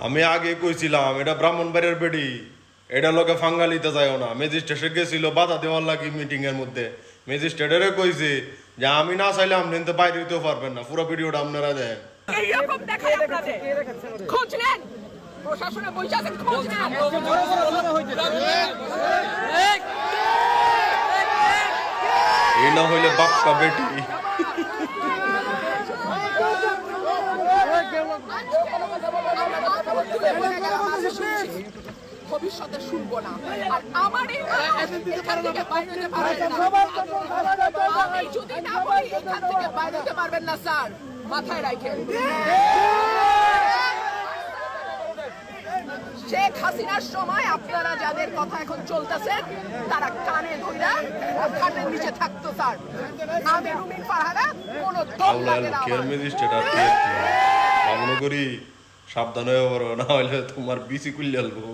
আমি আগে কইছিলাম এটা ব্রাহ্মণবাড়িয়ার বেডি, এটা লোকে ফাঙ্গালিতে যায়ও না। ম্যাজিস্ট্রেটে গেছিল বাধা দেওয়ার লাগি মিটিং এর মধ্যে। ম্যাজিস্ট্রেটেরে কইছে যে আমি না চাইলে আপনি তো বাইরে হইতেও পারবেন না, পুরো ভিডিওটা আপনারা দেন। এইরকম দেখায় আপনাদের খোঁজ নেন, প্রশাসনে বসে আছেন, খোঁজ নেন। এই না হইলে বাপ্পা বেটি। ভবিষ্যতে শুনবো না। আর আমার এই এখান থেকে বাইরে যেতে পারবেন না। আমি যদি না বলি এখান থেকে বাইরে যেতে পারবেন না স্যার, মাথায় রাখেন। শেখ হাসিনার সময় আপনারা যাদের কথা এখন চলতেছে তারা কানে ধইরা খাটের নিচে থাকতো স্যার। আমি রুমিন ফারহানা কোনো দম লাগে না আমার। ম্যাজিস্ট্রেট আর কি মনে করি সাবধান হয়ে বড়, না হইলে তোমার বিসি কুল্লে আলবো।